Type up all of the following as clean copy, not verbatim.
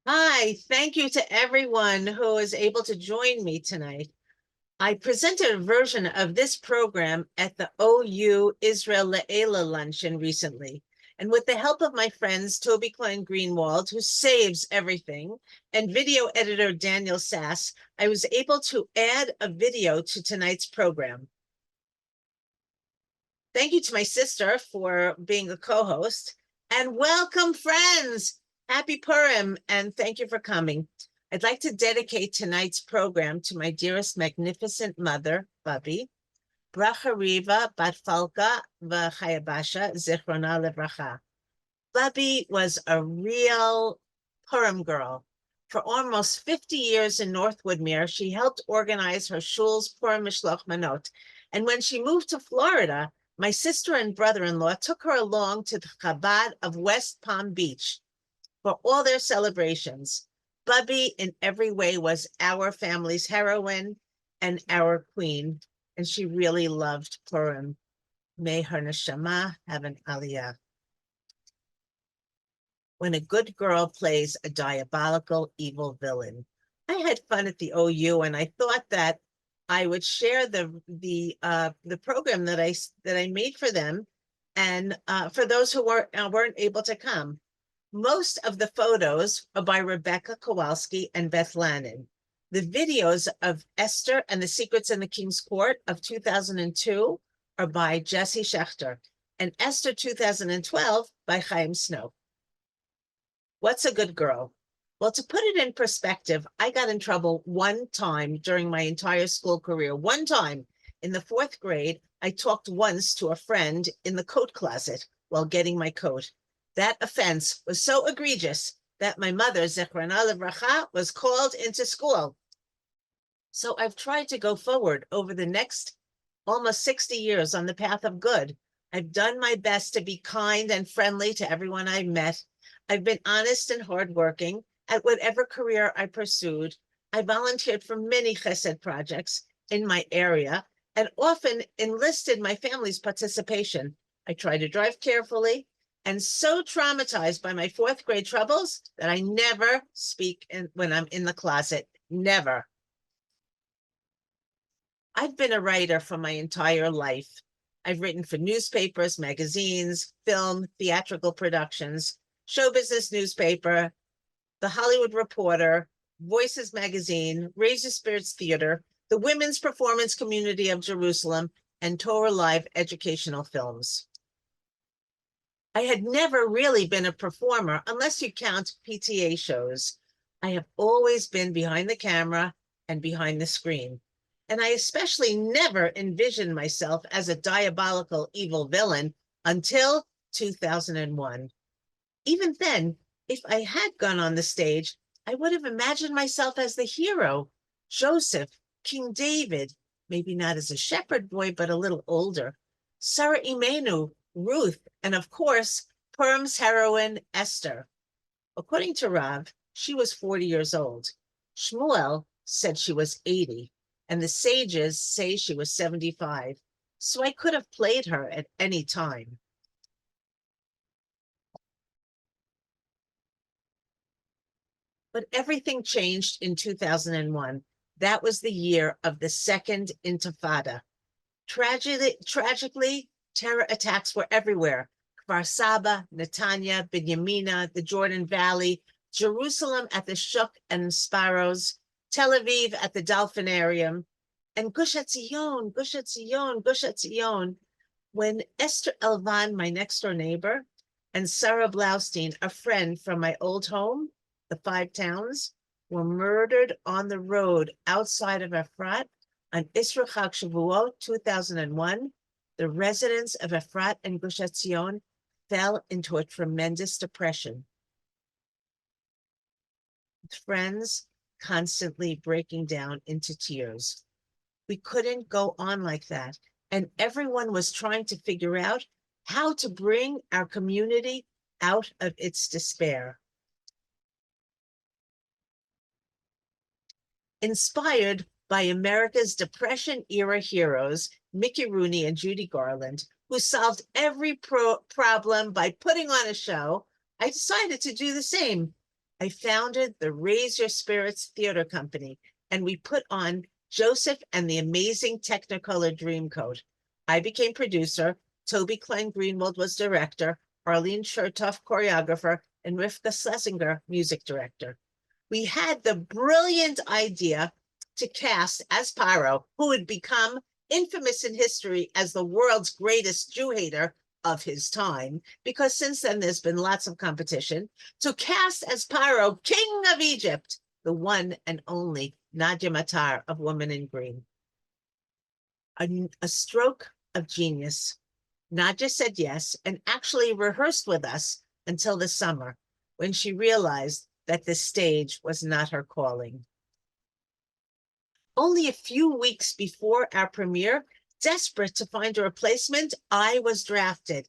Hi, thank you to everyone who is able to join me tonight. I presented a version of this program at the OU Israel Le'ela luncheon recently. And with the help of my friends, Toby Klein Greenwald, who saves everything, and video editor Daniel Sass, I was able to add a video to tonight's program. Thank you to my sister for being a co-host, and welcome, friends. Happy Purim, and thank you for coming. I'd like to dedicate tonight's program to my dearest, magnificent mother, Bati, Bracha Riva, Bat Falka and Chaya Basha, Zichrona Levracha. Bati was a real Purim girl. For almost 50 years in North Woodmere, she helped organize her shul's Purim Mishloach Manot. And when she moved to Florida, my sister and brother-in-law took her along to the Chabad of West Palm Beach for all their celebrations. Bubby, in every way, was our family's heroine and our queen, and she really loved Purim. May her neshama have an aliyah. When a good girl plays a diabolical evil villain. I had fun at the OU, and I thought that I would share the program that I made for them, and for those who weren't able to come. Most of the photos are by Rebecca Kowalski and Beth Lannon. The videos of Esther and the Secrets in the King's Court of 2002 are by Jesse Schechter, and Esther 2012 by Chaim Snow. What's a good girl? Well, to put it in perspective, I got in trouble one time during my entire school career. One time in the 4th grade, I talked once to a friend in the coat closet while getting my coat. That offense was so egregious that my mother, Zichrona Levracha, was called into school. So I've tried to go forward over the next almost 60 years on the path of good. I've done my best to be kind and friendly to everyone I've met. I've been honest and hardworking at whatever career I pursued. I volunteered for many chesed projects in my area and often enlisted my family's participation. I try to drive carefully and so traumatized by my 4th grade troubles that I never speak when I'm in the closet. Never. I've been a writer for my entire life. I've written for newspapers, magazines, film, theatrical productions, show business newspaper, The Hollywood Reporter, Voices Magazine, Raise Your Spirits Theater, the Women's Performance Community of Jerusalem, and Torah Live educational films. I had never really been a performer unless you count PTA shows. I have always been behind the camera and behind the screen. And I especially never envisioned myself as a diabolical evil villain until 2001. Even then, if I had gone on the stage, I would have imagined myself as the hero, Joseph, King David, maybe not as a shepherd boy, but a little older, Sarah Imenu, Ruth, and of course, Purim's heroine, Esther. According to Rav, she was 40 years old. Shmuel said she was 80, and the sages say she was 75. So I could have played her at any time. But everything changed in 2001. That was the year of the second Intifada. Tragically, terror attacks were everywhere. Kfar Saba, Netanya, Binyamina, the Jordan Valley, Jerusalem at the Shuk and Sparrows, Tel Aviv at the Dolphinarium, and Gush Etzion, Gush Etzion, Gush Etzion. When Esther Elvan, my next-door neighbor, and Sarah Blaustein, a friend from my old home, the 5 towns, were murdered on the road outside of Efrat on Isra Chag Shavuot 2001, the residents of Efrat and Gush Etzion fell into a tremendous depression. With friends constantly breaking down into tears. We couldn't go on like that, and everyone was trying to figure out how to bring our community out of its despair. Inspired by America's Depression-era heroes, Mickey Rooney and Judy Garland, who solved every problem by putting on a show, I decided to do the same. I founded the Raise Your Spirits Theater Company, and we put on Joseph and the Amazing Technicolor Dreamcoat. I became producer, Toby Klein Greenwald was director, Arlene Chertoff choreographer, and Rivka Schlesinger music director. We had the brilliant idea to cast as Pyro, who would become infamous in history as the world's greatest Jew hater of his time, because since then there's been lots of competition, to cast as Pyro, King of Egypt, the one and only Nadia Matar of Woman in Green. A stroke of genius. Nadia said yes and actually rehearsed with us until the summer, when she realized that the stage was not her calling. Only a few weeks before our premiere, desperate to find a replacement, I was drafted.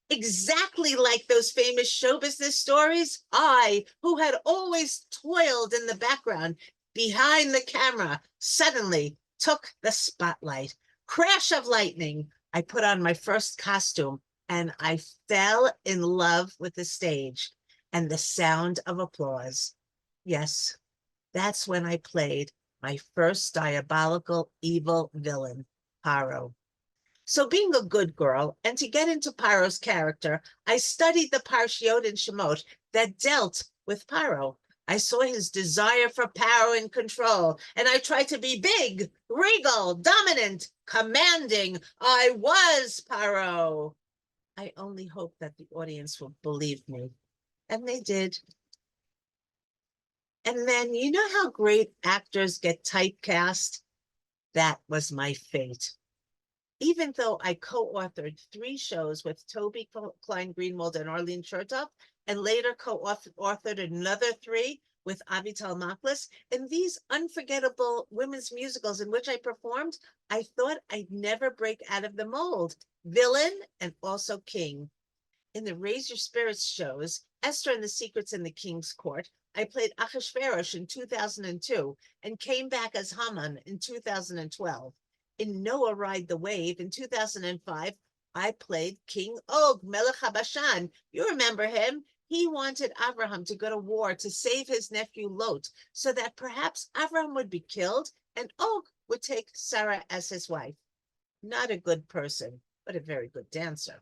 Exactly like those famous show business stories, I, who had always toiled in the background behind the camera, suddenly took the spotlight. Crash of lightning. I put on my first costume and I fell in love with the stage and the sound of applause. Yes, that's when I played my first diabolical evil villain, Paro. So being a good girl, and to get into Paro's character, I studied the Parshiot and Shemot that dealt with Paro. I saw his desire for power and control, and I tried to be big, regal, dominant, commanding. I was Paro. I only hope that the audience will believe me. And they did. And then, you know how great actors get typecast? That was my fate. Even though I co-authored 3 shows with Toby Klein Greenwald and Arlene Chertoff, and later co-authored another 3 with Avital Maklis, in these unforgettable women's musicals in which I performed, I thought I'd never break out of the mold. Villain and also king. In the Raise Your Spirits shows, Esther and the Secrets in the King's Court, I played Achashverosh in 2002 and came back as Haman in 2012. In Noah Ride the Wave in 2005, I played King Og, Melech HaBashan. You remember him? He wanted Abraham to go to war to save his nephew Lot, so that perhaps Abraham would be killed and Og would take Sarah as his wife. Not a good person, but a very good dancer.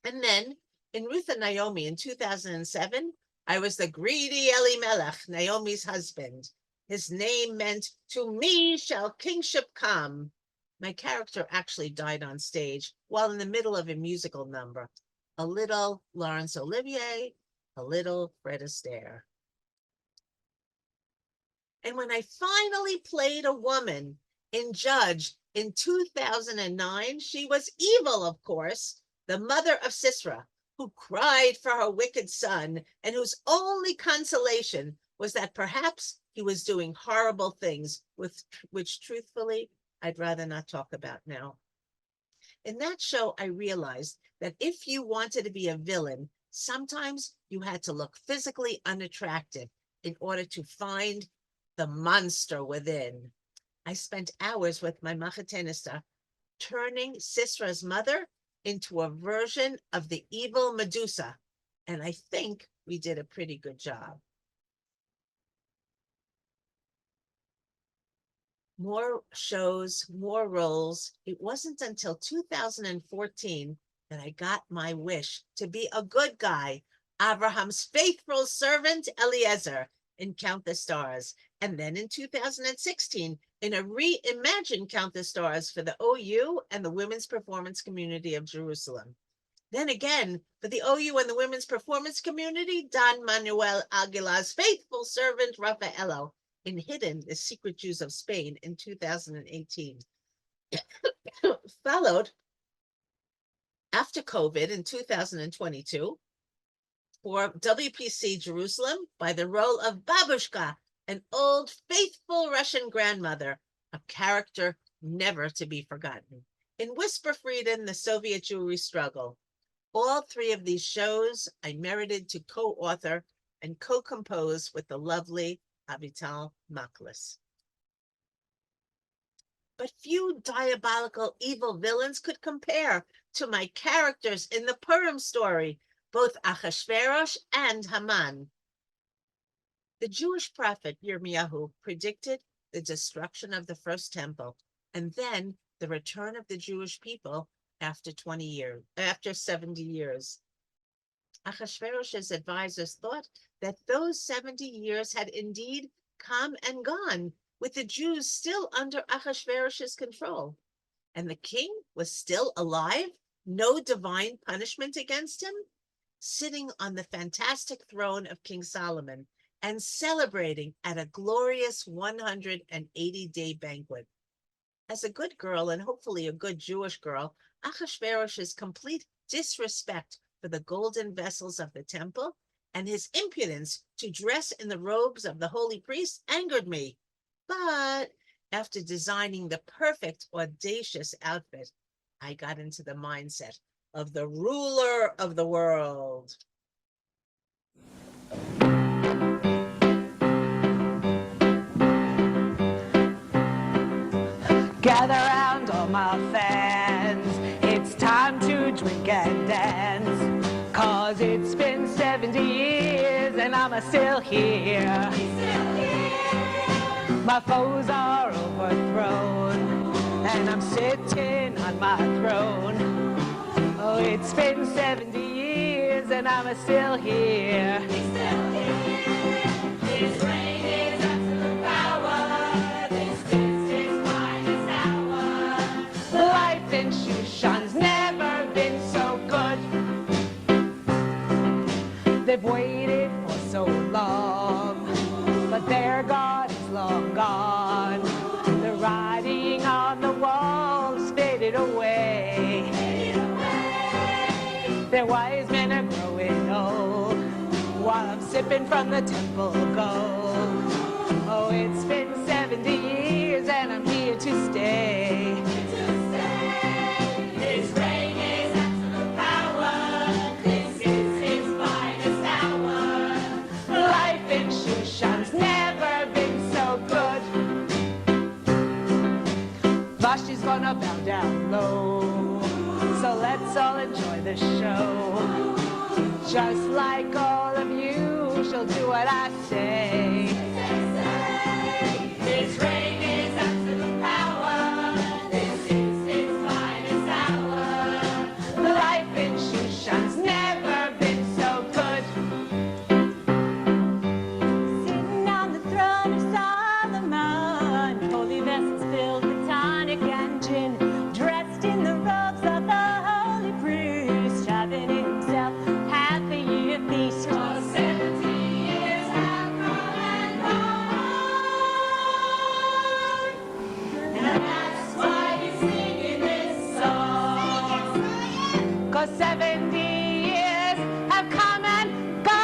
And then in Ruth and Naomi in 2007, I was the greedy Elimelech, Naomi's husband. His name meant, to me shall kingship come. My character actually died on stage while in the middle of a musical number. A little Laurence Olivier, a little Fred Astaire. And when I finally played a woman in Judge in 2009, she was evil, of course, the mother of Sisera, who cried for her wicked son and whose only consolation was that perhaps he was doing horrible things, which truthfully, I'd rather not talk about now. In that show, I realized that if you wanted to be a villain, sometimes you had to look physically unattractive in order to find the monster within. I spent hours with my machatenista turning Sisera's mother into a version of the evil Medusa, and I think we did a pretty good job. More shows, more roles. It wasn't until 2014 that I got my wish to be a good guy, Abraham's faithful servant Eliezer in Count the Stars, and then in 2016 in a reimagined Count the Stars for the OU and the Women's Performance Community of Jerusalem. Then again, for the OU and the Women's Performance Community, Don Manuel Aguilar's faithful servant Rafaelo in Hidden, the Secret Jews of Spain in 2018. Followed after COVID in 2022 for WPC Jerusalem by the role of Babushka, an old faithful Russian grandmother, a character never to be forgotten. In Whisper Freedom, the Soviet Jewry Struggle. All 3 of these shows I merited to co-author and co-compose with the lovely Avital Maklis. But few diabolical evil villains could compare to my characters in the Purim story, both Achashverosh and Haman. The Jewish prophet Yirmiyahu predicted the destruction of the first temple and then the return of the Jewish people after 70 years. Achashverosh's advisors thought that those 70 years had indeed come and gone, with the Jews still under Achashverosh's control. And the king was still alive, no divine punishment against him, sitting on the fantastic throne of King Solomon and celebrating at a glorious 180-day banquet. As a good girl, and hopefully a good Jewish girl, Achashverosh's complete disrespect for the golden vessels of the temple and his impudence to dress in the robes of the holy priest angered me. But after designing the perfect, audacious outfit, I got into the mindset of the ruler of the world. Gather round, all my fans, it's time to drink and dance, 'cause it's been 70 years and I'm still here. My foes are overthrown and I'm sitting on my throne. Oh, it's been 70 years and I'm still here. His reign is absolute power. This is his finest hour. Life in Shushan's never been so good. They've waited for so long, but their God is long gone. The writing on the walls faded away. Their wise men are growing old, while I'm sipping from the temple gold. Oh, it's been 70 years and I'm here to stay. His reign is absolute power. This is his finest hour. Life in Shushan's never been so good. Vashti's gonna bow down low, so let's all enjoy the show. Just like all of you, she'll do what I say. His reign is absolute power. This is his finest hour. Life in Shushan's never been so good. Sitting on the throne of Solomon, holy vessels filled with tonic and gin, dressed in the robes of the holy priest, having himself half a year feast. For 70 years have come and gone, and that's why he's singing this song. 'Cause 70 years have come and gone,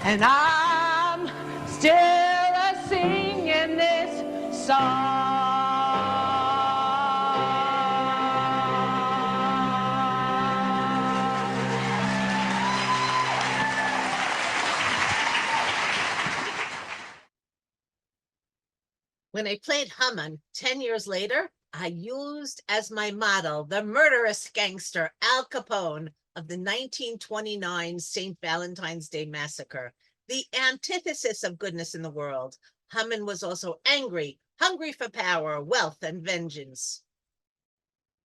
and I'm still singing this song. When I played Haman 10 years later, I used as my model the murderous gangster Al Capone of the 1929 St. Valentine's Day Massacre, the antithesis of goodness in the world. Haman was also angry, hungry for power, wealth, and vengeance,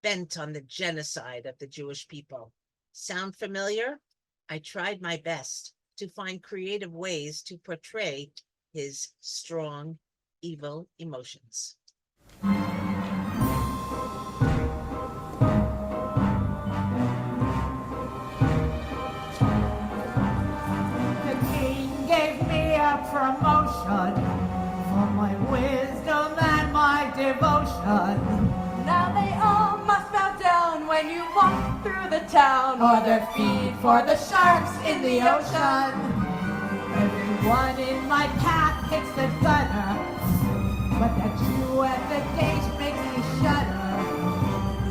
bent on the genocide of the Jewish people. Sound familiar? I tried my best to find creative ways to portray his strong, evil emotions. The king gave me a promotion for my wisdom and my devotion. Now they all must bow down when you walk through the town, Or their feet for the sharks in the ocean. Everyone in my path hits the gutter, but that Jew at the gate makes me shudder.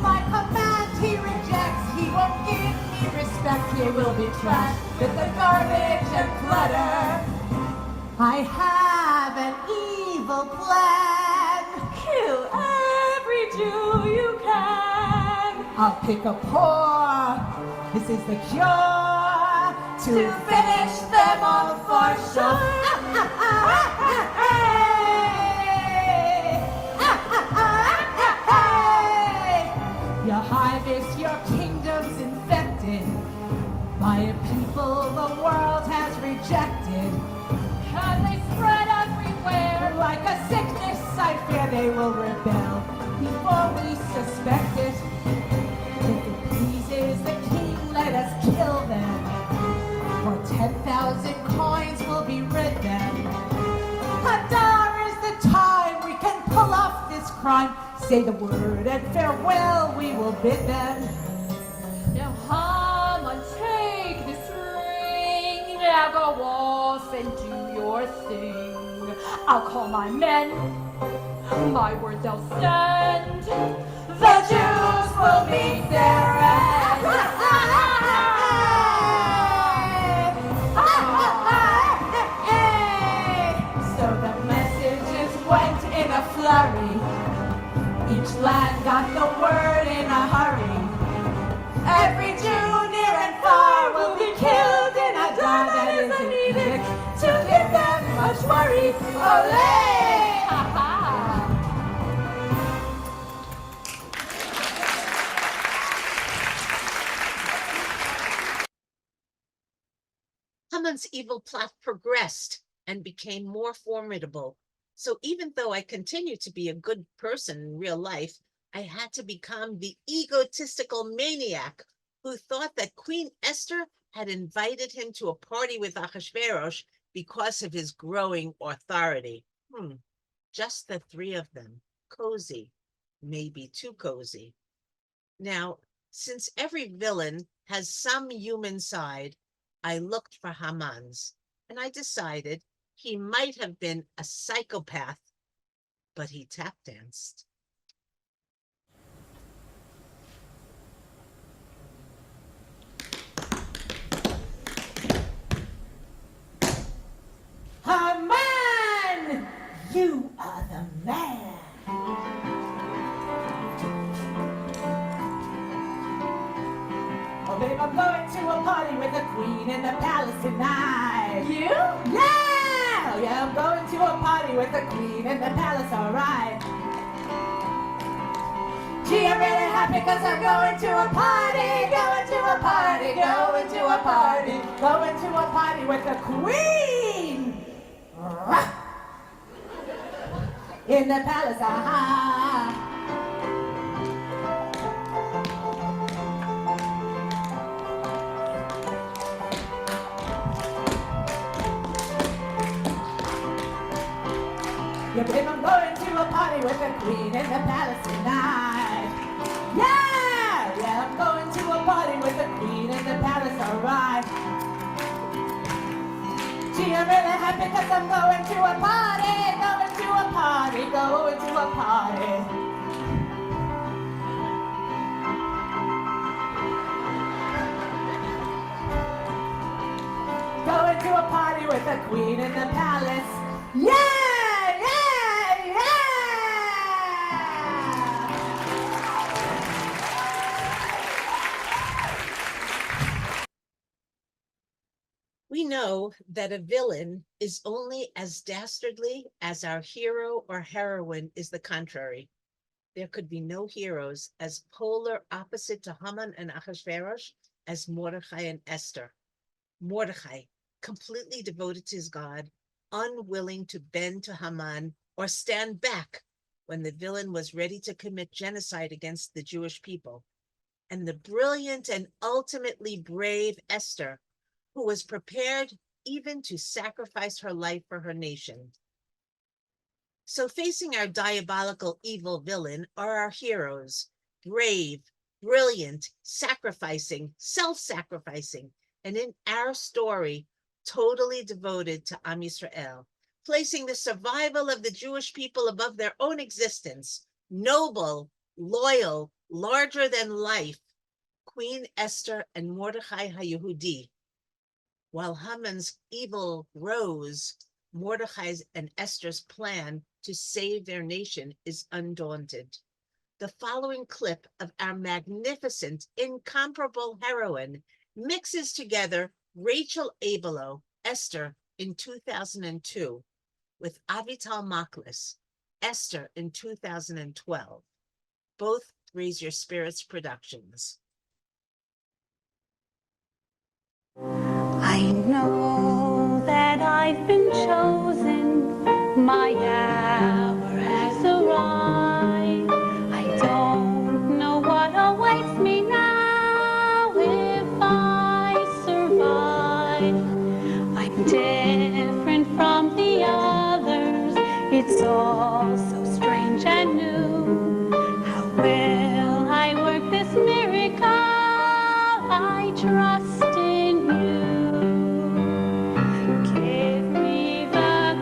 My command he rejects, he won't give me respect. He will be trashed with the garbage and clutter. I have an evil plan. kill every Jew you can. I'll pick a paw. This is the cure to finish them all for sure. Your Highness, your kingdom's infected by a people the world has rejected. And they spread everywhere. Like a sickness, I fear they will rebel before we suspect it. If it pleases the king, let us kill them. For 10,000 coins will be rid them. Hadar is the time we can pull off this crime. Say the word and farewell we will bid them. Now Haman, take this ring. Now go off and do your thing. I'll call my men. My word they'll send. The Jews will meet their end. So the messages went in a flurry. Each land got the word in a hurry. Every Jew near and far will be killed in a dawn that isn't needed to give them much worry. Olay! Haman's evil plot progressed and became more formidable. So even though I continued to be a good person in real life, I had to become the egotistical maniac who thought that Queen Esther had invited him to a party with Achashverosh because of his growing authority. Just the three of them, cozy, maybe too cozy. Now, since every villain has some human side, I looked for Haman's, and I decided he might have been a psychopath, but he tap danced. Haman! You are the man! Oh, babe, I'm going to a party with the queen in the palace tonight. You? Yeah! Oh, yeah, I'm going to a party with the queen in the palace, alright. Gee, I'm really happy because I'm going to a party, going to a party, going to a party, going to a party with the queen! In the palace, aha! Yeah, babe, I'm going to a party with the queen in the palace tonight. Yeah, yeah, I'm going to a party with the queen in the palace, alright. Gee, I'm really happy because I'm going to a party, going to a party, going to a party. Going to a party with the queen in the palace. Yeah! We know that a villain is only as dastardly as our hero or heroine is the contrary. There could be no heroes as polar opposite to Haman and Achashverosh as Mordechai and Esther. Mordechai, completely devoted to his God, unwilling to bend to Haman or stand back when the villain was ready to commit genocide against the Jewish people. And the brilliant and ultimately brave Esther, who was prepared even to sacrifice her life for her nation. So facing our diabolical evil villain are our heroes, brave, brilliant, sacrificing, self-sacrificing, and in our story, totally devoted to Am Yisrael, placing the survival of the Jewish people above their own existence, noble, loyal, larger than life, Queen Esther and Mordechai HaYehudi. While Haman's evil grows, Mordechai's and Esther's plan to save their nation is undaunted. The following clip of our magnificent, incomparable heroine mixes together Rachel Abelo, Esther in 2002, with Avital Maklis, Esther in 2012, both Raise Your Spirits productions. I know that I've been chosen, my hour has arrived. I don't know what awaits me now if I survive. I'm different from the others, it's all so strange and new. How will I work this miracle? I trust in you. Give me the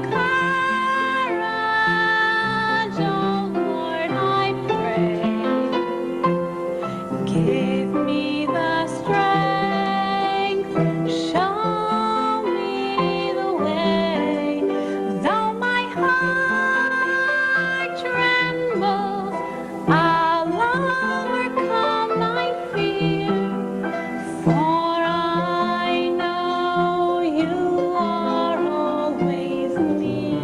courage, oh Lord, I pray. Give me the strength, show me the way. Though my heart trembles, I'll overcome my fear. For I know you are always near.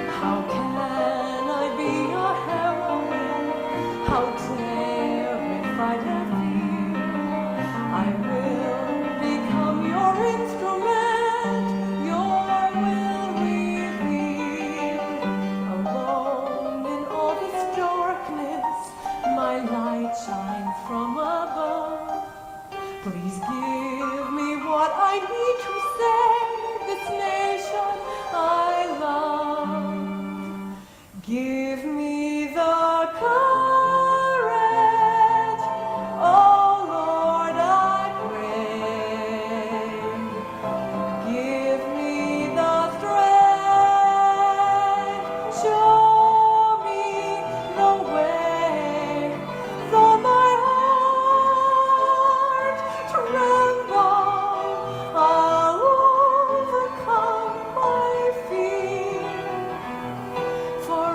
How can I be your heroine? How terrified I feel. I will become your instrument, your will reveal. Alone in all this darkness, my light shines from above. Please give me what I need to save this nation I love. Give me the courage, oh Lord, I pray. Give me the strength, show me the way. Though my heart tremble, I'll overcome my fear. For I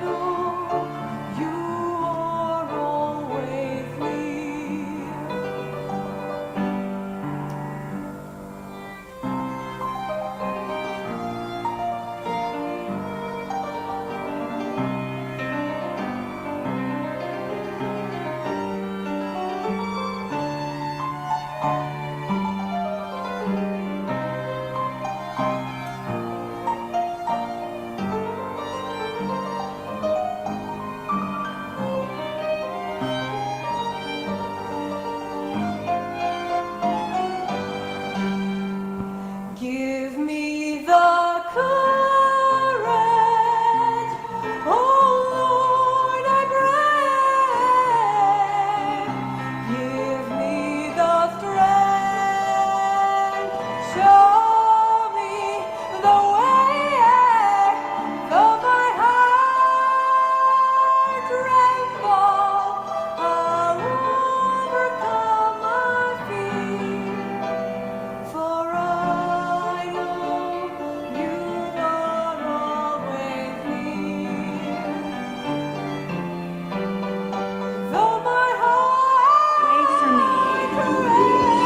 know you are always near. Give me the courage, oh Lord, I pray. Give me the strength, show me the way. Though my heart tremble, I'll overcome my fear. For I know you are always near. Though my heart Wait for me.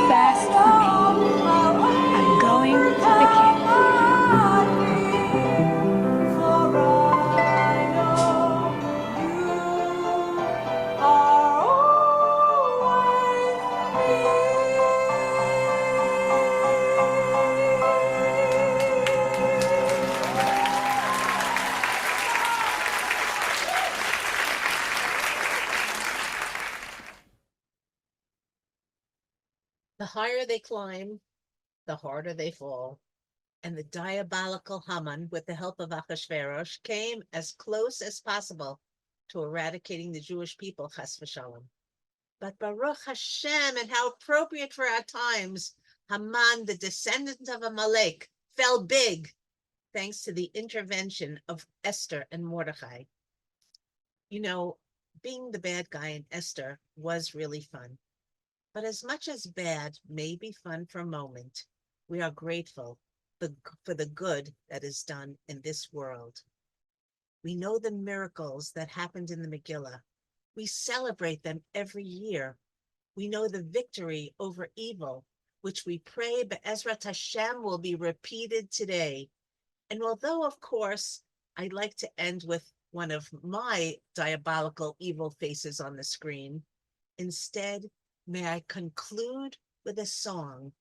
Fast for me. I'm going to the king. For I know you are always The higher they climb, the harder they fall. And the diabolical Haman, with the help of Achashverosh, came as close as possible to eradicating the Jewish people, chas v'shalom. But Baruch Hashem, and how appropriate for our times, Haman, the descendant of Amalek, fell big, thanks to the intervention of Esther and Mordechai. You know, being the bad guy in Esther was really fun. But as much as bad may be fun for a moment, we are grateful for the good that is done in this world. We know the miracles that happened in the Megillah. We celebrate them every year. We know the victory over evil, which we pray Be'ezrat Hashem will be repeated today. And although, of course, I'd like to end with one of my diabolical evil faces on the screen, instead, may I conclude with a song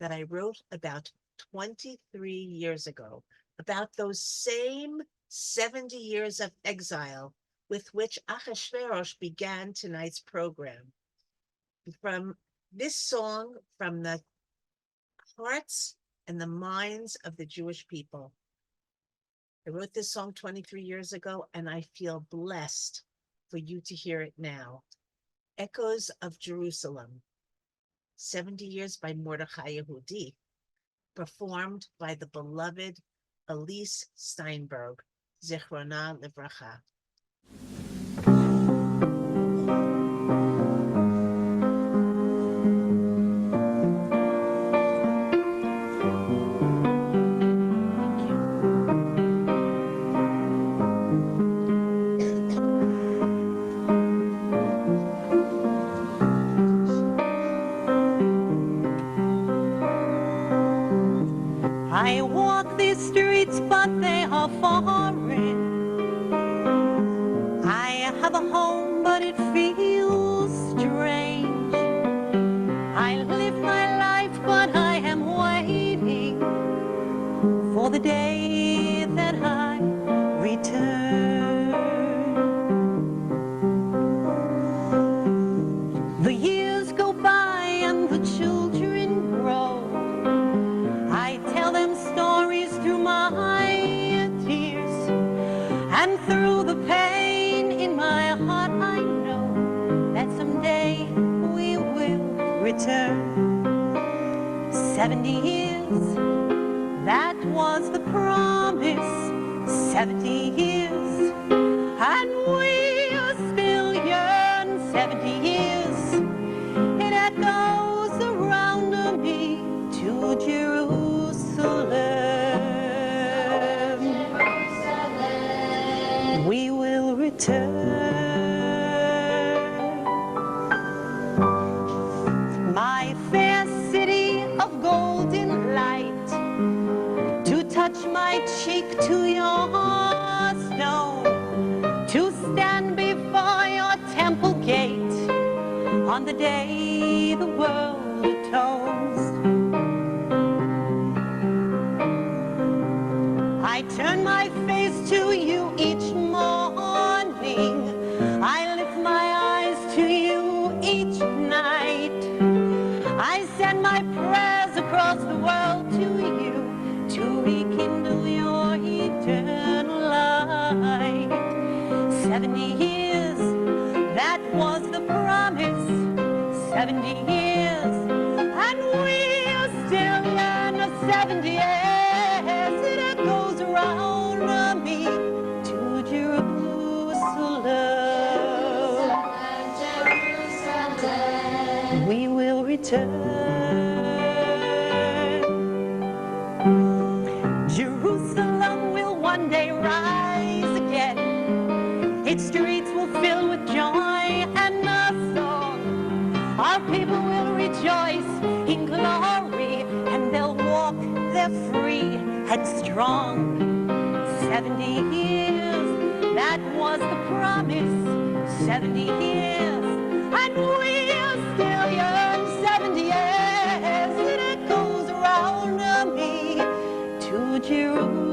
that I wrote about 23 years ago, about those same 70 years of exile with which Achashverosh began tonight's program. From this song, from the hearts and the minds of the Jewish people. I wrote this song 23 years ago, and I feel blessed for you to hear it now. Echoes of Jerusalem, 70 years by Mordechai Yehudi, performed by the beloved Elise Steinberg, Zichrona Livracha. I walk these streets, but they are foreign. I have a home, but it feels strange. I live my life, but I am waiting for the day that I return. The years go by and the children grow. I tell them stories through my tears, and through the pain in my heart I know that someday we will return. 70 years, that was the promise. 70 years, and we are still yearn. 70 years, it echoes around me to Jerusalem. We will return. My fair city of golden light, to touch my cheek to your stone, to stand before your temple gate on the day the world atones. I turn my face to you each morning. I lift my eyes to you each night. I send my prayers across the world to you to rekindle your eternal light. 70 years, that was the promise. 70 years, and we are still young. 70 years, it echoes around me to Jerusalem. We will return. Jerusalem will one day rise again. Its streets will fill with joy and a song. Our people will rejoice in glory, and they'll walk there free and strong. 70 years, that was the promise. 70 years, and we are still young. 70 years, it echoes around me to Jerusalem.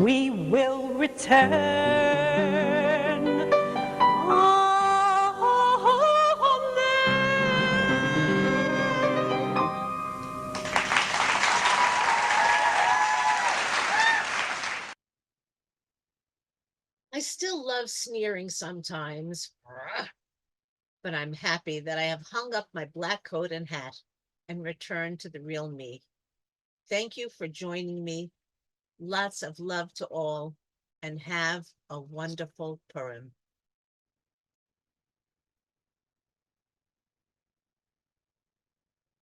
We will return. I still love sneering sometimes, but I'm happy that I have hung up my black coat and hat and returned to the real me. Thank you for joining me. Lots of love to all, and have a wonderful Purim.